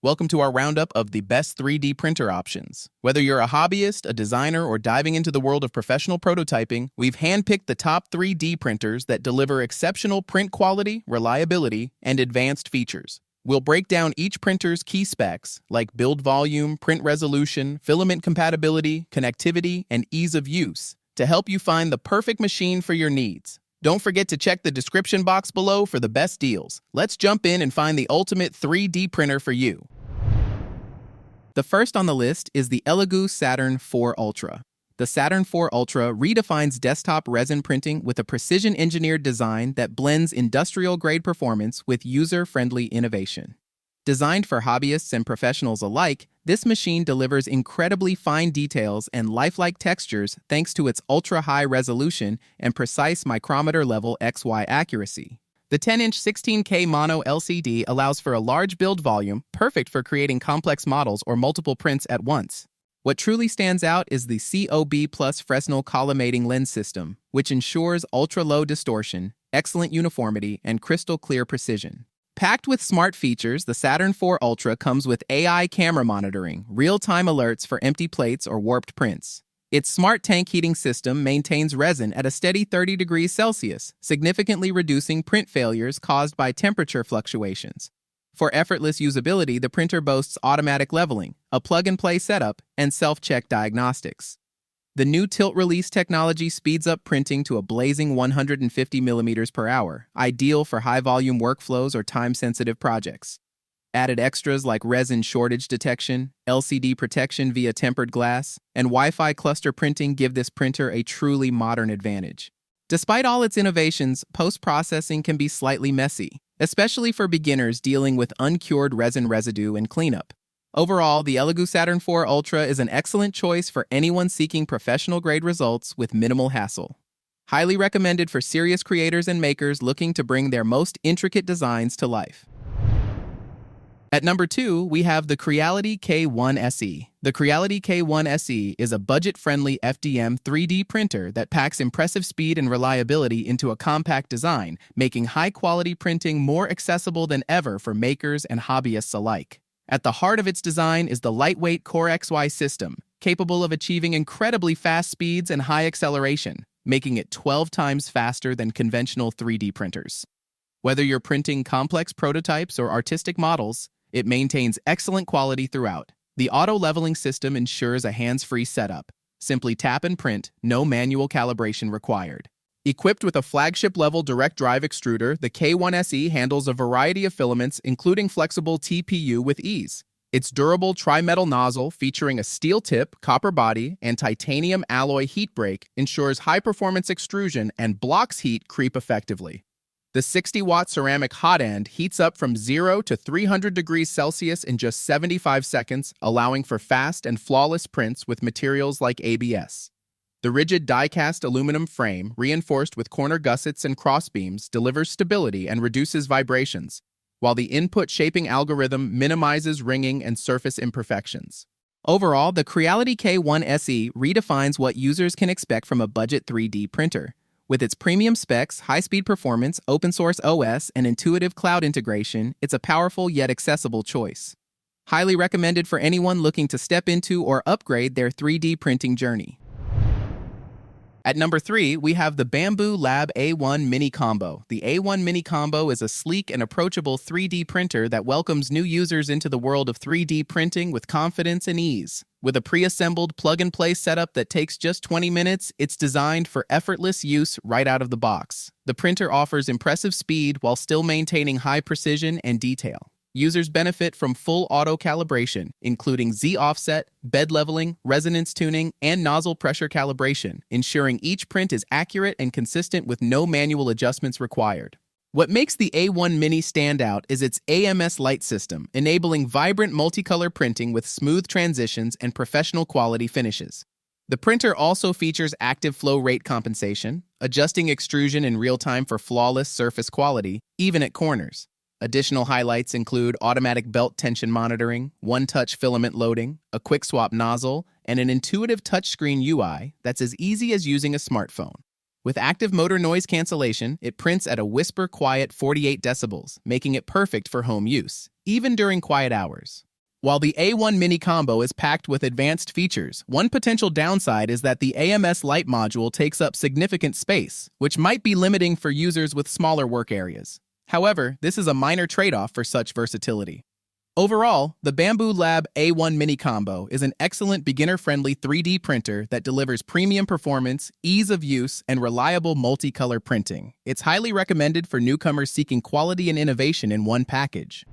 Welcome to our roundup of the best 3D printer options. Whether you're a hobbyist, a designer, or diving into the world of professional prototyping, we've handpicked the top 3D printers that deliver exceptional print quality, reliability, and advanced features. We'll break down each printer's key specs, like build volume, print resolution, filament compatibility, connectivity, and ease of use, to help you find the perfect machine for your needs. Don't forget to check the description box below for the best deals. Let's jump in and find the ultimate 3D printer for you. The first on the list is the ELEGOO Saturn 4 Ultra. The Saturn 4 Ultra redefines desktop resin printing with a precision-engineered design that blends industrial-grade performance with user-friendly innovation. Designed for hobbyists and professionals alike, this machine delivers incredibly fine details and lifelike textures thanks to its ultra-high resolution and precise micrometer-level XY accuracy. The 10-inch 16K mono LCD allows for a large build volume, perfect for creating complex models or multiple prints at once. What truly stands out is the COB Plus Fresnel collimating lens system, which ensures ultra-low distortion, excellent uniformity, and crystal-clear precision. Packed with smart features, the Saturn 4 Ultra comes with AI camera monitoring, real-time alerts for empty plates or warped prints. Its smart tank heating system maintains resin at a steady 30 degrees Celsius, significantly reducing print failures caused by temperature fluctuations. For effortless usability, the printer boasts automatic leveling, a plug-and-play setup, and self-check diagnostics. The new tilt-release technology speeds up printing to a blazing 150 millimeters per hour, ideal for high-volume workflows or time-sensitive projects. Added extras like resin shortage detection, LCD protection via tempered glass, and Wi-Fi cluster printing give this printer a truly modern advantage. Despite all its innovations, post-processing can be slightly messy, especially for beginners dealing with uncured resin residue and cleanup. Overall, the ELEGOO Saturn 4 Ultra is an excellent choice for anyone seeking professional-grade results with minimal hassle. Highly recommended for serious creators and makers looking to bring their most intricate designs to life. At number 2, we have the Creality K1 SE. The Creality K1 SE is a budget-friendly FDM 3D printer that packs impressive speed and reliability into a compact design, making high-quality printing more accessible than ever for makers and hobbyists alike. At the heart of its design is the lightweight Core XY system, capable of achieving incredibly fast speeds and high acceleration, making it 12 times faster than conventional 3D printers. Whether you're printing complex prototypes or artistic models, it maintains excellent quality throughout. The auto-leveling system ensures a hands-free setup. Simply tap and print, no manual calibration required. Equipped with a flagship-level direct drive extruder, the K1 SE handles a variety of filaments, including flexible TPU with ease. Its durable tri-metal nozzle, featuring a steel tip, copper body, and titanium alloy heat break, ensures high-performance extrusion and blocks heat creep effectively. The 60-watt ceramic hot end heats up from 0 to 300 degrees Celsius in just 75 seconds, allowing for fast and flawless prints with materials like ABS. The rigid die-cast aluminum frame, reinforced with corner gussets and crossbeams, delivers stability and reduces vibrations, while the input shaping algorithm minimizes ringing and surface imperfections. Overall, the Creality K1 SE redefines what users can expect from a budget 3D printer. With its premium specs, high-speed performance, open-source OS, and intuitive cloud integration, it's a powerful yet accessible choice. Highly recommended for anyone looking to step into or upgrade their 3D printing journey. At number 3, we have the Bambu Lab A1 Mini Combo. The A1 Mini Combo is a sleek and approachable 3D printer that welcomes new users into the world of 3D printing with confidence and ease. With a pre-assembled plug-and-play setup that takes just 20 minutes, it's designed for effortless use right out of the box. The printer offers impressive speed while still maintaining high precision and detail. Users benefit from full auto calibration, including Z-offset, bed leveling, resonance tuning, and nozzle pressure calibration, ensuring each print is accurate and consistent with no manual adjustments required. What makes the A1 Mini stand out is its AMS light system, enabling vibrant multicolor printing with smooth transitions and professional quality finishes. The printer also features active flow rate compensation, adjusting extrusion in real time for flawless surface quality, even at corners. Additional highlights include automatic belt tension monitoring, one-touch filament loading, a quick-swap nozzle, and an intuitive touchscreen UI that's as easy as using a smartphone. With active motor noise cancellation, it prints at a whisper-quiet 48 decibels, making it perfect for home use, even during quiet hours. While the A1 Mini Combo is packed with advanced features, one potential downside is that the AMS Lite module takes up significant space, which might be limiting for users with smaller work areas. However, this is a minor trade-off for such versatility. Overall, the Bambu Lab A1 Mini Combo is an excellent beginner-friendly 3D printer that delivers premium performance, ease of use, and reliable multicolor printing. It's highly recommended for newcomers seeking quality and innovation in one package.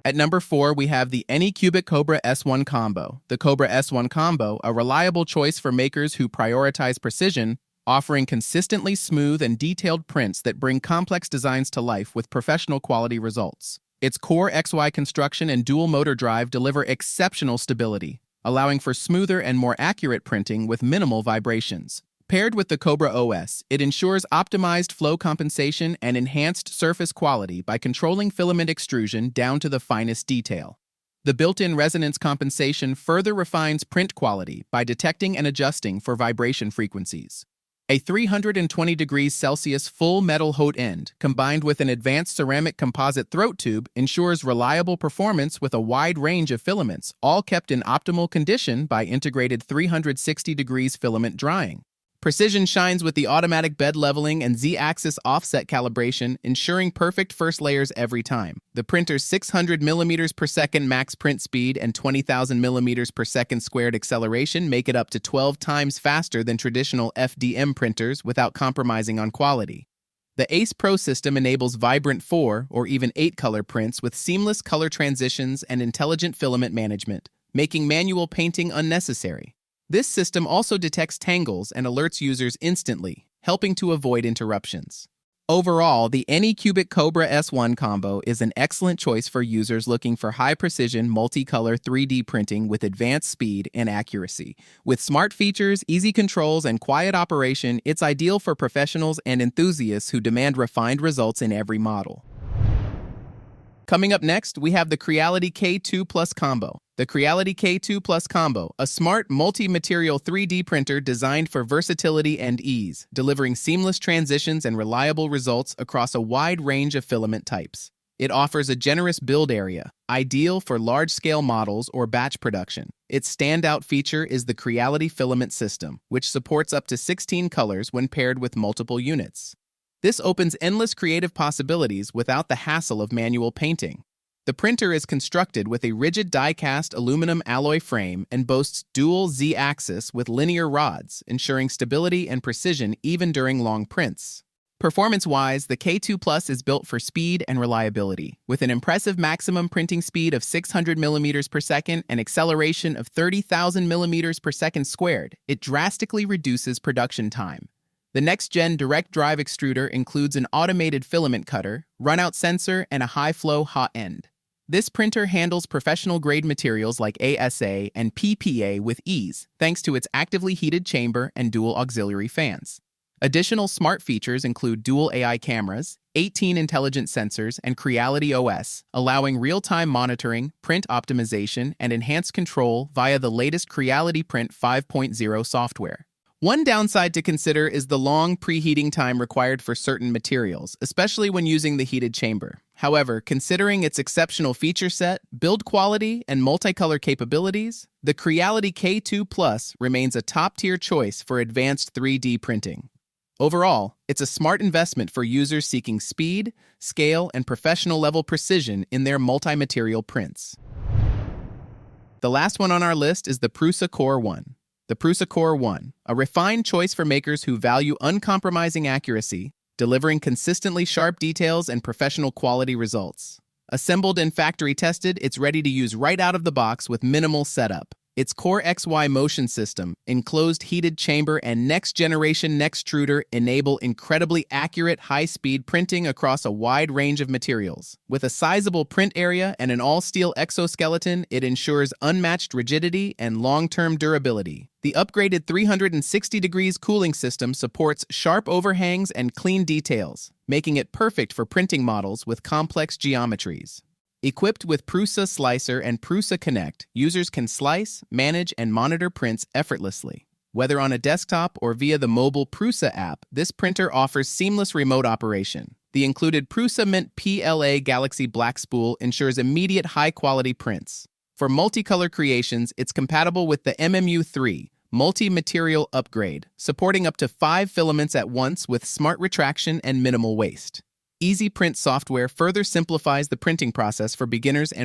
At number 4, we have the Anycubic Kobra S1 Combo. The Kobra S1 Combo, a reliable choice for makers who prioritize precision, offering consistently smooth and detailed prints that bring complex designs to life with professional quality results. Its Core XY construction and dual motor drive deliver exceptional stability, allowing for smoother and more accurate printing with minimal vibrations. Paired with the Kobra OS, it ensures optimized flow compensation and enhanced surface quality by controlling filament extrusion down to the finest detail. The built-in resonance compensation further refines print quality by detecting and adjusting for vibration frequencies. A 320 degrees Celsius full metal hot end, combined with an advanced ceramic composite throat tube, ensures reliable performance with a wide range of filaments, all kept in optimal condition by integrated 360 degrees filament drying. Precision shines with the automatic bed leveling and Z-axis offset calibration, ensuring perfect first layers every time. The printer's 600 mm per second max print speed and 20,000 mm per second squared acceleration make it up to 12 times faster than traditional FDM printers without compromising on quality. The Ace Pro system enables vibrant 4 or even 8 color prints with seamless color transitions and intelligent filament management, making manual painting unnecessary. This system also detects tangles and alerts users instantly, helping to avoid interruptions. Overall, the Anycubic Kobra S1 Combo is an excellent choice for users looking for high-precision, multicolor 3D printing with advanced speed and accuracy. With smart features, easy controls, and quiet operation, it's ideal for professionals and enthusiasts who demand refined results in every model. Coming up next, we have the Creality K2 Plus Combo. The Creality K2 Plus Combo, a smart multi-material 3D printer designed for versatility and ease, delivering seamless transitions and reliable results across a wide range of filament types. It offers a generous build area, ideal for large-scale models or batch production. Its standout feature is the Creality filament system, which supports up to 16 colors when paired with multiple units. This opens endless creative possibilities without the hassle of manual painting. The printer is constructed with a rigid die-cast aluminum alloy frame and boasts dual Z-axis with linear rods, ensuring stability and precision even during long prints. Performance-wise, the K2 Plus is built for speed and reliability. With an impressive maximum printing speed of 600 mm per second and acceleration of 30,000 mm per second squared, it drastically reduces production time. The next-gen direct drive extruder includes an automated filament cutter, runout sensor, and a high-flow hot end. This printer handles professional-grade materials like ASA and PPA with ease, thanks to its actively heated chamber and dual auxiliary fans. Additional smart features include dual AI cameras, 18 intelligent sensors, and Creality OS, allowing real-time monitoring, print optimization, and enhanced control via the latest Creality Print 5.0 software. One downside to consider is the long preheating time required for certain materials, especially when using the heated chamber. However, considering its exceptional feature set, build quality, and multicolor capabilities, the Creality K2 Plus remains a top-tier choice for advanced 3D printing. Overall, it's a smart investment for users seeking speed, scale, and professional-level precision in their multi-material prints. The last one on our list is the Prusa Core 1. The Prusa Core 1, a refined choice for makers who value uncompromising accuracy, delivering consistently sharp details and professional quality results. Assembled and factory tested, it's ready to use right out of the box with minimal setup. Its Core XY motion system, enclosed heated chamber, and next-generation extruder enable incredibly accurate, high-speed printing across a wide range of materials. With a sizable print area and an all-steel exoskeleton, it ensures unmatched rigidity and long-term durability. The upgraded 360 degrees cooling system supports sharp overhangs and clean details, making it perfect for printing models with complex geometries. Equipped with Prusa Slicer and Prusa Connect, users can slice, manage, and monitor prints effortlessly. Whether on a desktop or via the mobile Prusa app, this printer offers seamless remote operation. The included Prusa Mint PLA Galaxy Black Spool ensures immediate high-quality prints. For multicolor creations, it's compatible with the MMU3 multi-material upgrade, supporting up to 5 filaments at once with smart retraction and minimal waste. Easy Print software further simplifies the printing process for beginners and